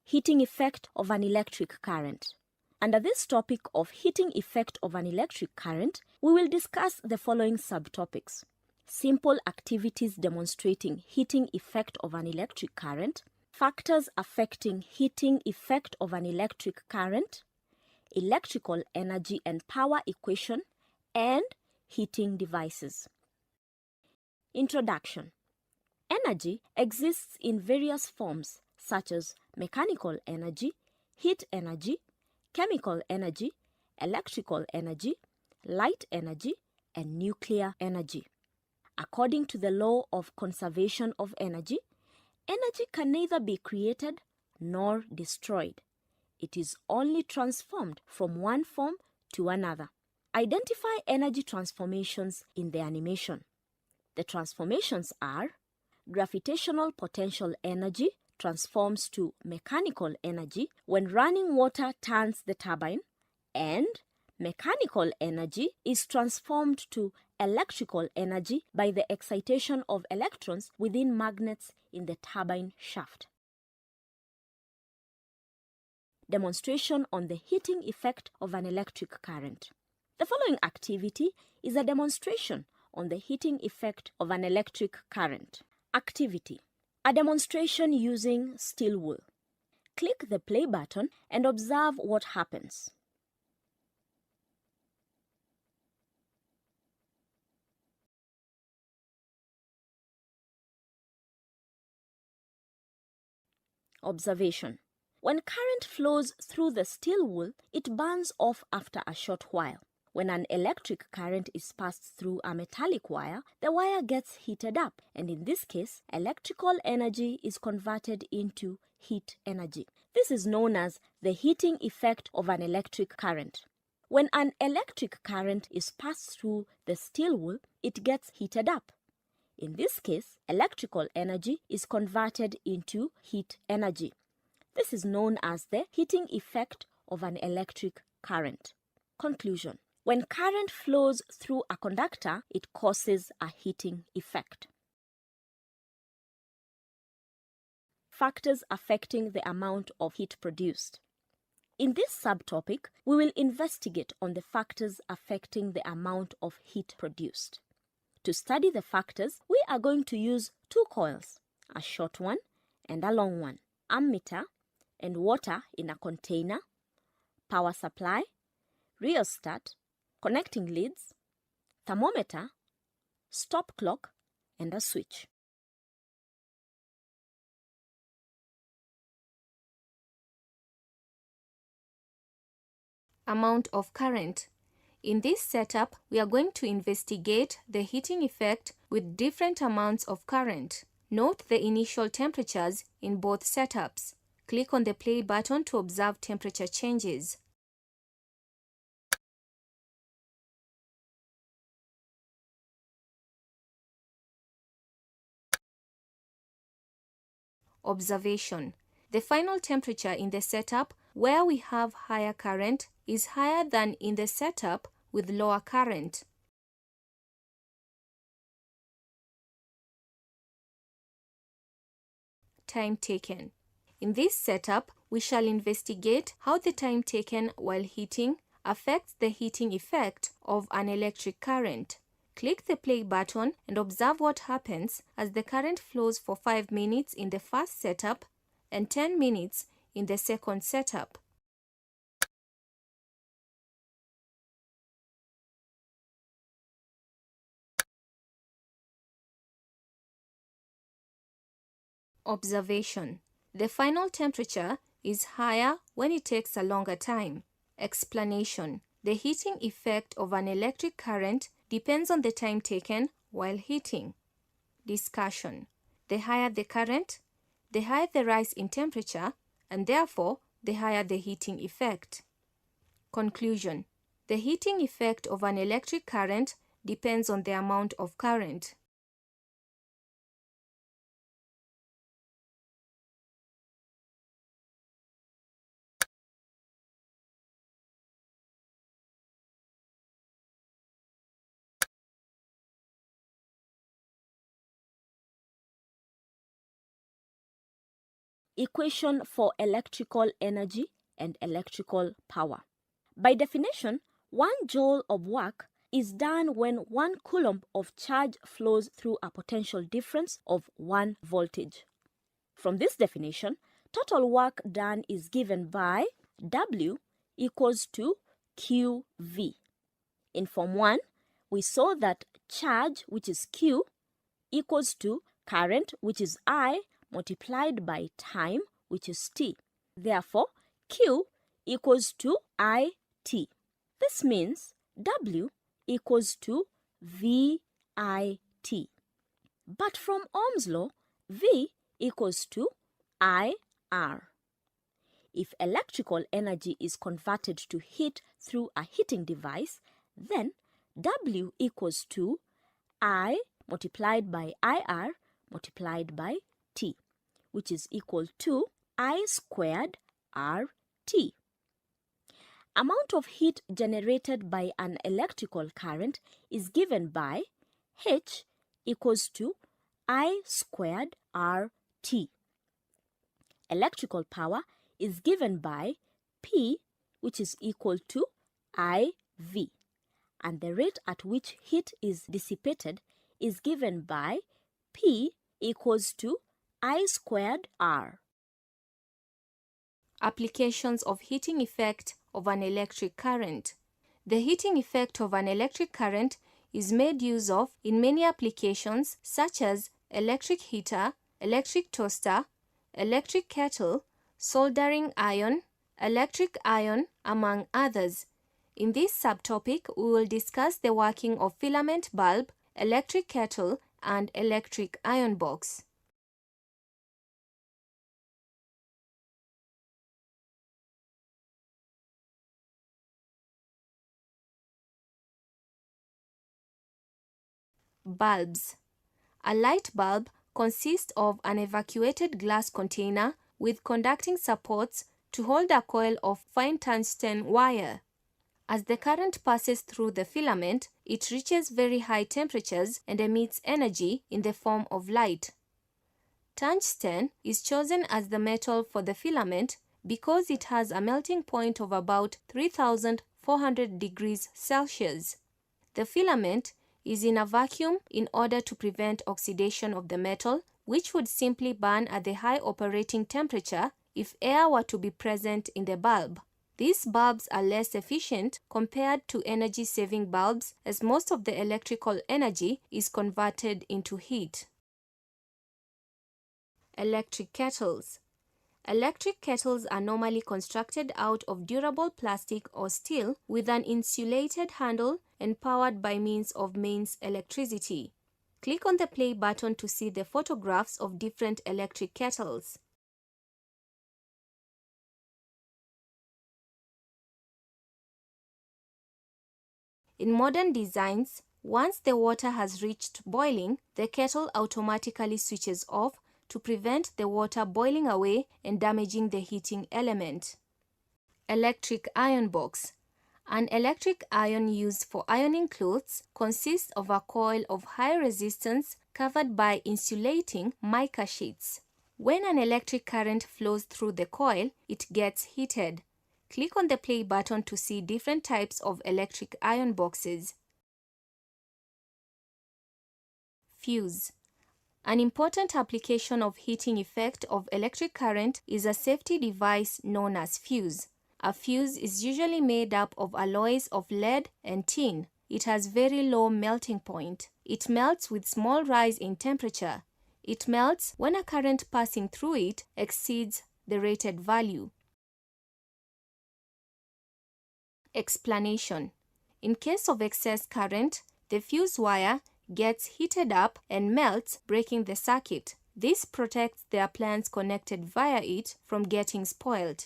Heating effect of an electric current. Under this topic of heating effect of an electric current, we will discuss the following subtopics: simple activities demonstrating heating effect of an electric current, factors affecting heating effect of an electric current, electrical energy and power equation, and heating devices. Introduction. Energy exists in various forms such as mechanical energy, heat energy, chemical energy, electrical energy, light energy, and nuclear energy. According to the law of conservation of energy, energy can neither be created nor destroyed. It is only transformed from one form to another. Identify energy transformations in the animation. The transformations are: gravitational potential energy transforms to mechanical energy when running water turns the turbine, and mechanical energy is transformed to electrical energy by the excitation of electrons within magnets in the turbine shaft. Demonstration on the heating effect of an electric current. The following activity is a demonstration on the heating effect of an electric current. Activity: a demonstration using steel wool. Click the play button and observe what happens. Observation: when current flows through the steel wool, it burns off after a short while. When an electric current is passed through a metallic wire, the wire gets heated up, and in this case, electrical energy is converted into heat energy. This is known as the heating effect of an electric current. When an electric current is passed through the steel wool, it gets heated up. In this case, electrical energy is converted into heat energy. This is known as the heating effect of an electric current. Conclusion: when current flows through a conductor, it causes a heating effect. Factors affecting the amount of heat produced. In this subtopic, we will investigate on the factors affecting the amount of heat produced. To study the factors, we are going to use two coils, a short one and a long one, ammeter and water in a container, power supply, rheostat, connecting leads, thermometer, stop clock, and a switch. Amount of current. In this setup, we are going to investigate the heating effect with different amounts of current. Note the initial temperatures in both setups. Click on the play button to observe temperature changes. Observation: the final temperature in the setup where we have higher current is higher than in the setup with lower current. Time taken. In this setup, we shall investigate how the time taken while heating affects the heating effect of an electric current. Click the play button and observe what happens as the current flows for 5 minutes in the first setup and 10 minutes in the second setup. Observation: the final temperature is higher when it takes a longer time. Explanation: the heating effect of an electric current depends on the time taken while heating. Discussion: the higher the current, the higher the rise in temperature, and therefore the higher the heating effect. Conclusion: the heating effect of an electric current depends on the amount of current. equation for electrical energy and electrical power. By definition, 1 joule of work is done when 1 coulomb of charge flows through a potential difference of 1 voltage. From this definition, total work done is given by W equals to QV. In Form 1, we saw that charge, which is Q, equals to current, which is I, multiplied by time, which is T. Therefore, Q equals to IT. This means W equals to VIT. But from Ohm's law, V equals to IR. If electrical energy is converted to heat through a heating device, then W equals to I multiplied by IR multiplied by T, which is equal to I squared RT. Amount of heat generated by an electrical current is given by H equals to I squared RT. Electrical power is given by P, which is equal to IV, and the rate at which heat is dissipated is given by P equals to I squared R. Applications of heating effect of an electric current. The heating effect of an electric current is made use of in many applications such as electric heater, electric toaster, electric kettle, soldering iron, electric iron, among others. In this subtopic, we will discuss the working of filament bulb, electric kettle, and electric iron box. Bulbs. A light bulb consists of an evacuated glass container with conducting supports to hold a coil of fine tungsten wire. As the current passes through the filament, it reaches very high temperatures and emits energy in the form of light. Tungsten is chosen as the metal for the filament because it has a melting point of about 3,400 degrees Celsius. The filament is in a vacuum in order to prevent oxidation of the metal, which would simply burn at the high operating temperature if air were to be present in the bulb. These bulbs are less efficient compared to energy-saving bulbs, as most of the electrical energy is converted into heat. Electric kettles. Electric kettles are normally constructed out of durable plastic or steel with an insulated handle and powered by means of mains electricity. Click on the play button to see the photographs of different electric kettles. In modern designs, once the water has reached boiling, the kettle automatically switches off to prevent the water boiling away and damaging the heating element. Electric iron box. An electric iron used for ironing clothes consists of a coil of high resistance covered by insulating mica sheets. When an electric current flows through the coil, it gets heated. Click on the play button to see different types of electric iron boxes. Fuse. An important application of heating effect of electric current is a safety device known as fuse. A fuse is usually made up of alloys of lead and tin. It has very low melting point. It melts with small rise in temperature. It melts when a current passing through it exceeds the rated value. Explanation. In case of excess current, the fuse wire gets heated up and melts, breaking the circuit. This protects the appliance connected via it from getting spoiled.